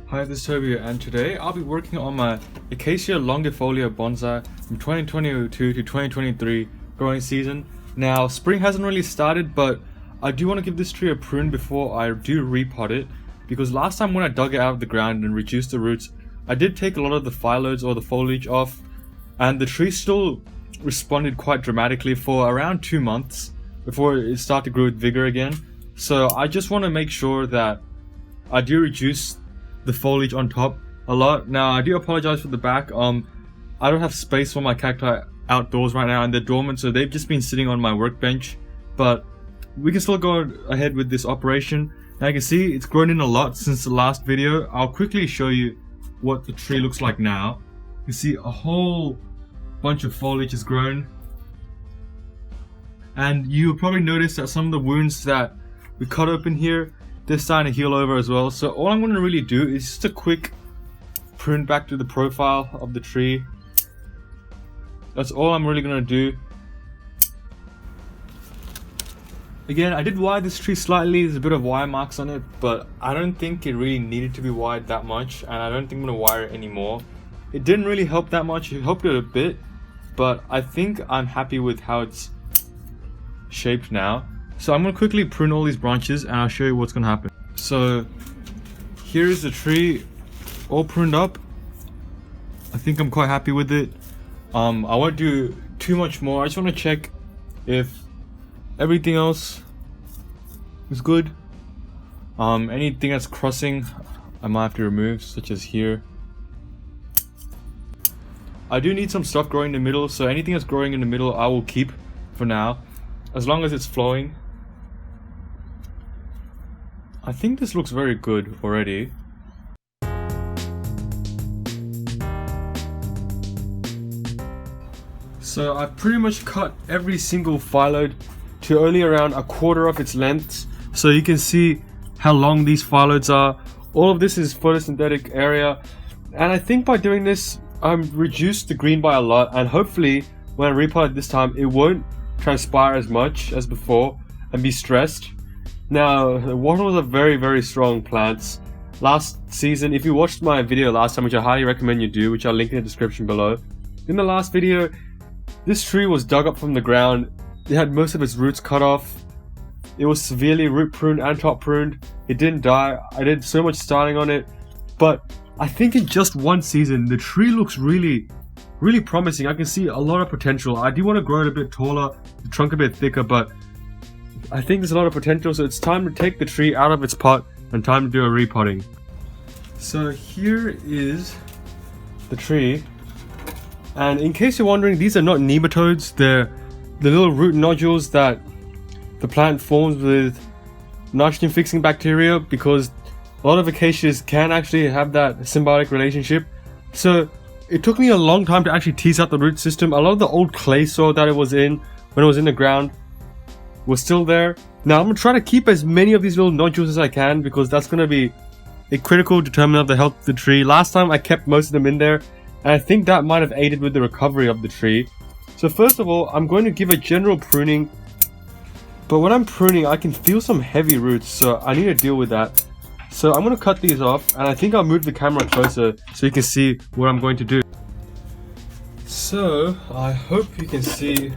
Hi, this is Toby, and today I'll be working on my Acacia longifolia bonsai from 2022 to 2023 growing season. Now, spring hasn't really started, but I do want to give this tree a prune before I do repot it, because last time when I dug it out of the ground and reduced the roots, I did take a lot of the phyllodes or the foliage off, and the tree still responded quite dramatically for around 2 months before it started to grow with vigor again. So I just want to make sure that I do reduce the foliage on top a lot. Now, I do apologize for the back. I don't have space for my cacti outdoors right now, and they're dormant, so they've just been sitting on my workbench. But we can still go ahead with this operation. Now you can see it's grown in a lot since the last video. I'll quickly show you what the tree looks like now. You can see a whole bunch of foliage has grown, and you'll probably notice that some of the wounds that we cut open here, they're starting to heal over as well. So all I'm going to really do is just a quick prune back to the profile of the tree. That's all I'm really going to do. Again, I did wire this tree slightly. There's a bit of wire marks on it, but I don't think it really needed to be wired that much, and I don't think I'm going to wire it anymore. It didn't really help that much. It helped it a bit, but I think I'm happy with how it's shaped now. So I'm going to quickly prune all these branches and I'll show you what's going to happen. So here is the tree all pruned up. I think I'm quite happy with it. I won't do too much more. I just want to check if everything else is good. Anything that's crossing I might have to remove, such as here. I do need some stuff growing in the middle, so anything that's growing in the middle I will keep for now, as long as it's flowing. I think this looks very good already. So I've pretty much cut every single phylode to only around a quarter of its length, so you can see how long these phyllodes are. All of this is photosynthetic area, and I think by doing this I've reduced the green by a lot, and hopefully when I repot it this time it won't transpire as much as before and be stressed. Now, wattles are very strong plants. Last season, if you watched my video last time, which I highly recommend you do, which I'll link in the description below, in the last video, this tree was dug up from the ground. It had most of its roots cut off. It was severely root pruned and top pruned. It didn't die. I did so much styling on it, but I think in just one season, the tree looks really promising. I can see a lot of potential. I do want to grow it a bit taller, the trunk a bit thicker, but I think there's a lot of potential, so it's time to take the tree out of its pot and time to do a repotting. So here is the tree, and in case you're wondering, these are not nematodes. They're the little root nodules that the plant forms with nitrogen fixing bacteria, because a lot of acacias can actually have that symbiotic relationship. So it took me a long time to actually tease out the root system. A lot of the old clay soil that it was in when it was in the ground was still there. Now I'm going to try to keep as many of these little nodules as I can, because that's going to be a critical determinant of the health of the tree. Last time I kept most of them in there, and I think that might have aided with the recovery of the tree. So first of all, I'm going to give a general pruning, but when I'm pruning I can feel some heavy roots, so I need to deal with that. So I'm going to cut these off, and I think I'll move the camera closer so you can see what I'm going to do. So I hope you can see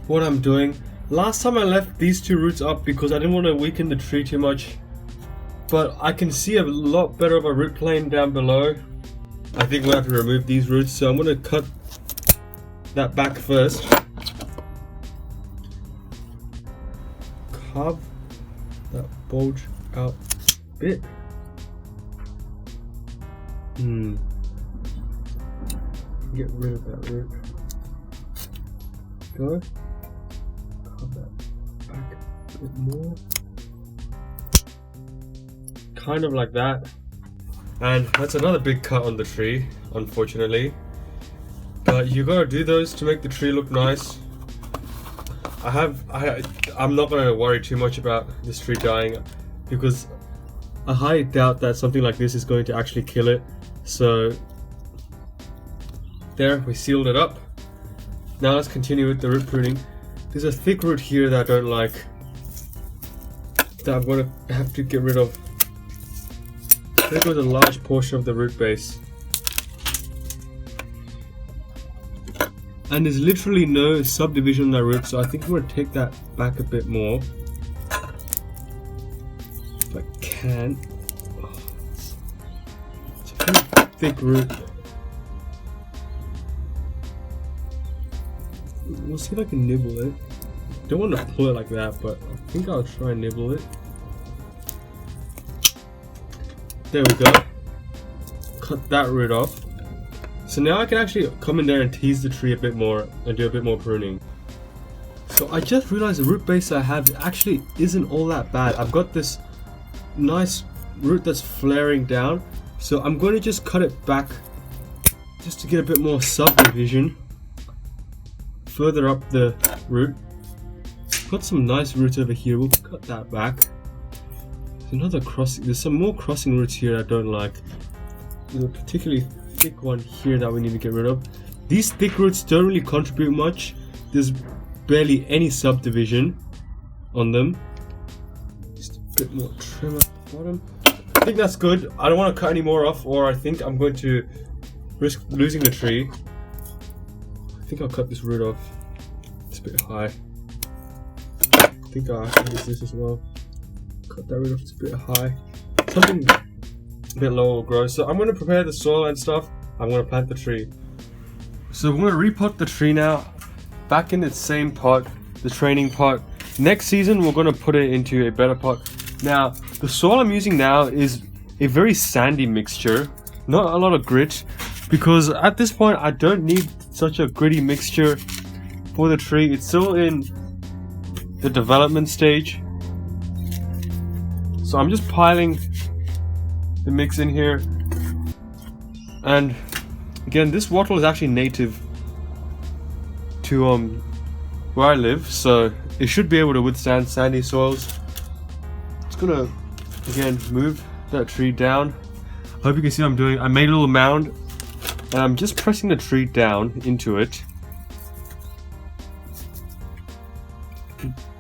what I'm doing. Last time I left these two roots up because I didn't want to weaken the tree too much, but I can see a lot better of a root plane down below. I think we'll have to remove these roots, so I'm going to cut that back first. Carve that bulge out a bit. Get rid of that root. Go. Carve that back a bit more. Kind of like that. And that's another big cut on the tree, unfortunately. But you gotta do those to make the tree look nice. I'm not gonna worry too much about this tree dying, because I highly doubt that something like this is going to actually kill it. So there, we sealed it up. Now let's continue with the root pruning. There's a thick root here that I don't like, that I'm gonna have to get rid of. There goes a large portion of the root base. And there's literally no subdivision in the root, so I think I'm going to take that back a bit more. If I can. Oh, it's a pretty thick root. We'll see if I can nibble it. Don't want to pull it like that, but I think I'll try and nibble it. There we go. Cut that root off. So now I can actually come in there and tease the tree a bit more and do a bit more pruning. So I just realized the root base I have actually isn't all that bad. I've got this nice root that's flaring down. So I'm going to just cut it back just to get a bit more subdivision further up the root. Got some nice roots over here. We'll cut that back. There's another crossing. There's some more crossing roots here I don't like. There's a particularly thick one here that we need to get rid of. These thick roots don't really contribute much. There's barely any subdivision on them. Just a bit more trim at the bottom. I think that's good. I don't want to cut any more off, or I think I'm going to risk losing the tree. I think I'll cut this root off. It's a bit high. I think I'll actually use this as well. Cut that root off, it's a bit high. Something a bit lower will grow. So I'm going to prepare the soil and stuff. I'm going to plant the tree. So we're going to repot the tree now. Back in its same pot, the training pot. Next season we're going to put it into a better pot. Now the soil I'm using now is a very sandy mixture. Not a lot of grit. Because at this point I don't need such a gritty mixture for the tree. It's still in the development stage. So I'm just piling the mix in here. And again, this wattle is actually native to where I live, so it should be able to withstand sandy soils. Just gonna again move that tree down. Hope you can see what I'm doing. I made a little mound and I'm just pressing the tree down into it.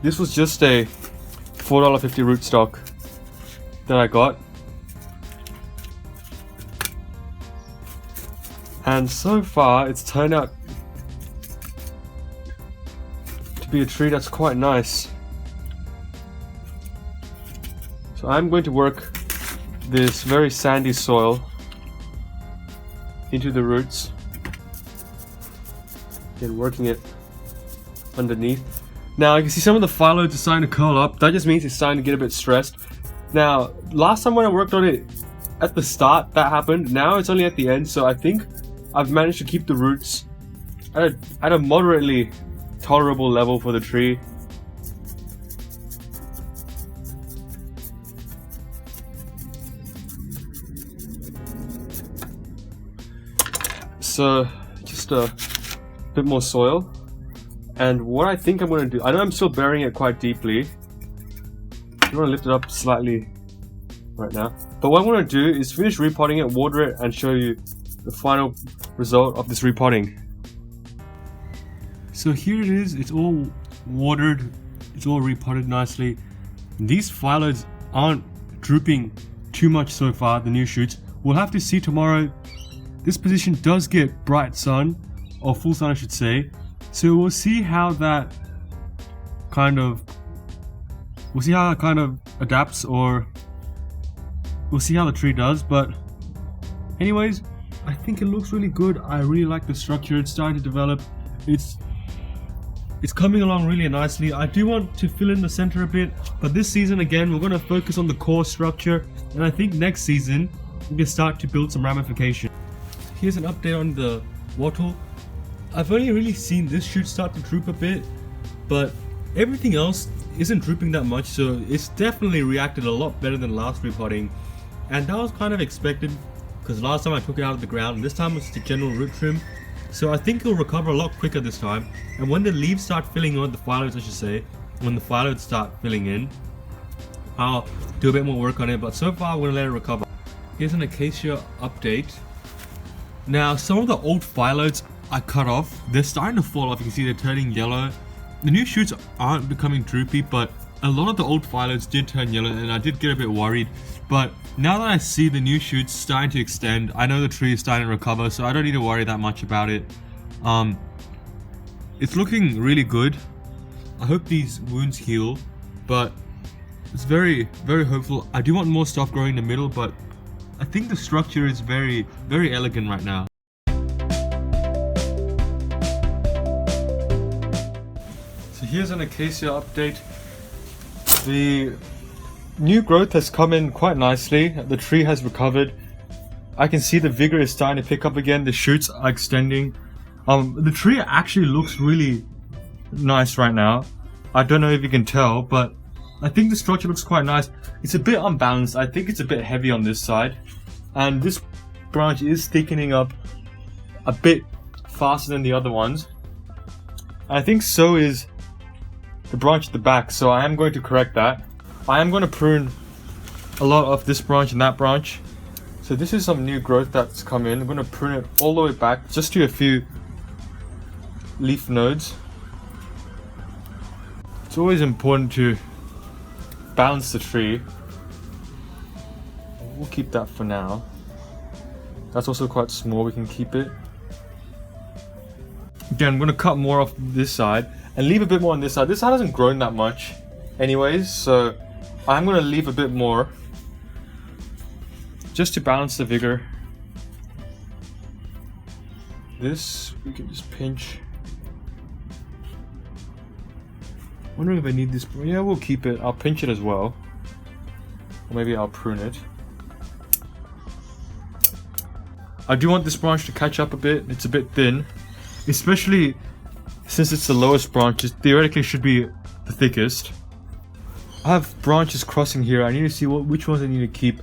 This was just a $4.50 rootstock that I got. And so far it's turned out to be a tree that's quite nice. So I'm going to work this very sandy soil into the roots. Again, working it underneath. Now you can see some of the phyllodes are starting to curl up. That just means it's starting to get a bit stressed. Now, last time when I worked on it at the start, that happened. Now it's only at the end, so I think I've managed to keep the roots at a moderately tolerable level for the tree. So, just a bit more soil. And what I think I'm going to do, I know I'm still burying it quite deeply. I'm going to lift it up slightly right now. But what I'm going to do is finish repotting it, water it, and show you the final result of this repotting. So here it is, it's all watered, it's all repotted nicely. These phyllodes aren't drooping too much so far, the new shoots. We'll have to see tomorrow. This position does get bright sun, or full sun I should say. So we'll see how that kind of adapts, or we'll see how the tree does. But anyways, I think it looks really good. I really like the structure. It's starting to develop. It's coming along really nicely. I do want to fill in the center a bit, but this season again we're going to focus on the core structure, and I think next season we can start to build some ramification. Here's an update on the wattle. I've only really seen this shoot start to droop a bit, but everything else isn't drooping that much, so it's definitely reacted a lot better than last repotting, and that was kind of expected because last time I took it out of the ground, and this time it's the general root trim. So I think it'll recover a lot quicker this time, and when the leaves start filling on, the phyllodes I should say, when the phyllodes start filling in, I'll do a bit more work on it, but so far we're gonna let it recover. Here's an Acacia update. Now some of the old phyllodes I cut off, they're starting to fall off. You can see they're turning yellow. The new shoots aren't becoming droopy, but a lot of the old phyllodes did turn yellow and I did get a bit worried, but now that I see the new shoots starting to extend, I know the tree is starting to recover, so I don't need to worry that much about it. It's looking really good. I hope these wounds heal, but it's very, very hopeful. I do want more stuff growing in the middle, but I think the structure is very, very elegant right now. So here's an Acacia update. The new growth has come in quite nicely. The tree has recovered. I can see the vigor is starting to pick up again. The shoots are extending. The tree actually looks really nice right now. I don't know if you can tell, but I think the structure looks quite nice. It's a bit unbalanced. I think it's a bit heavy on this side. And this branch is thickening up a bit faster than the other ones. I think so is the branch at the back, so I am going to correct that. I am going to prune a lot of this branch and that branch. So this is some new growth that's come in. I'm going to prune it all the way back just to a few leaf nodes. It's always important to balance the tree. We'll keep that for now. That's also quite small, we can keep it. Again, I'm going to cut more off this side and leave a bit more on this side. This side hasn't grown that much anyways, so I'm going to leave a bit more just to balance the vigor. This we can just pinch. Wondering if I need this. Yeah, we'll keep it. I'll pinch it as well, or maybe I'll prune it. I do want this branch to catch up a bit. It's a bit thin, especially since it's the lowest branch. It theoretically should be the thickest. I have branches crossing here. I need to see which ones I need to keep.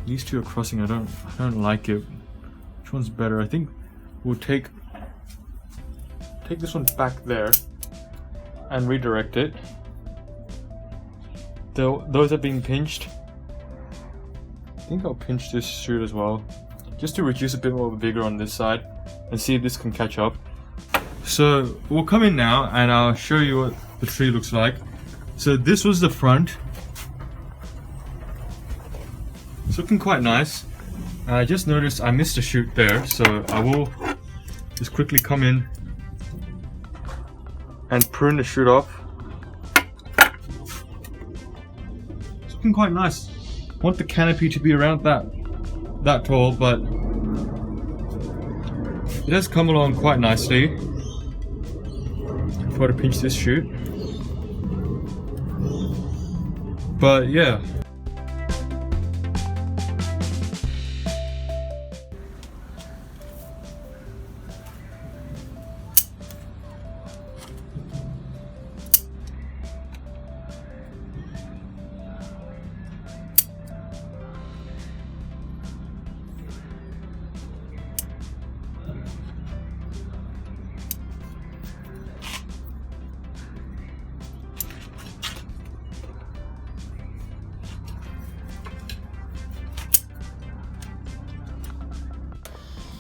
These two are crossing. I don't like it. Which one's better? I think we'll take this one back there and redirect it. Those are being pinched. I think I'll pinch this shoot as well, just to reduce a bit more vigor on this side and see if this can catch up. So we'll come in now and I'll show you what the tree looks like. So this was the front. It's looking quite nice. I just noticed I missed a shoot there, so I will just quickly come in and prune the shoot off. It's looking quite nice. I want the canopy to be around that tall, but it has come along quite nicely. I've got to pinch this shoot, but yeah.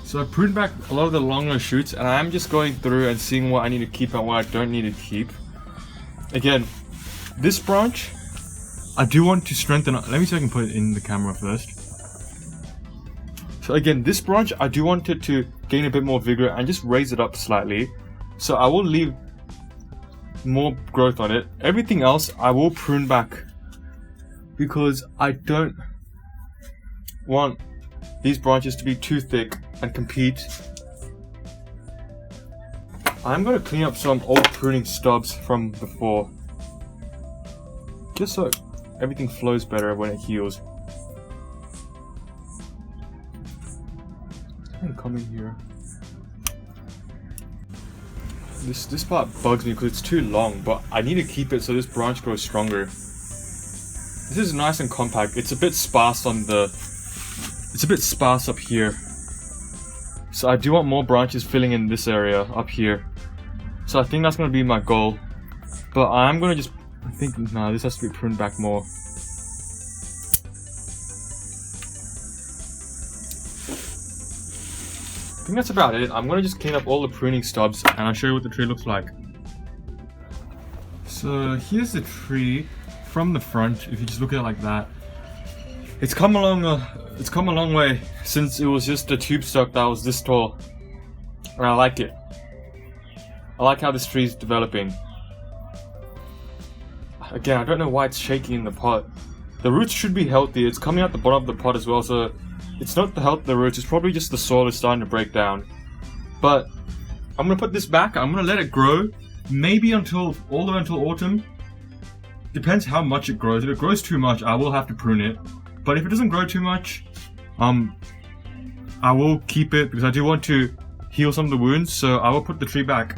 So I pruned back a lot of the longer shoots and I'm just going through and seeing what I need to keep and what I don't need to keep. Again, this branch, I do want to strengthen. Let me see if I can put it in the camera first. So again, this branch, I do want it to gain a bit more vigor and just raise it up slightly. So I will leave more growth on it. Everything else, I will prune back because I don't want these branches to be too thick and compete. I'm going to clean up some old pruning stubs from before, just so everything flows better when it heals. I'm gonna come in here. This part bugs me because it's too long, but I need to keep it so this branch grows stronger. This is nice and compact. It's a bit sparse on the. It's a bit sparse up here. So I do want more branches filling in this area up here. So I think that's going to be my goal. But I'm going to just, I think, no, this has to be pruned back more. think that's about it. I'm gonna just clean up all the pruning stubs and I'll show you what the tree looks like. So here's the tree from the front. If you just look at it like that, it's come a long way since it was just a tube stock that was this tall, and I like it. I like how this tree is developing. Again, I don't know why it's shaking in the pot. The roots should be healthy. It's coming out the bottom of the pot as well, so it's not the health of the roots, it's probably just the soil is starting to break down. But I'm gonna put this back, I'm gonna let it grow, maybe all the way until autumn. Depends how much it grows. If it grows too much, I will have to prune it. But if it doesn't grow too much, I will keep it because I do want to heal some of the wounds, so I will put the tree back.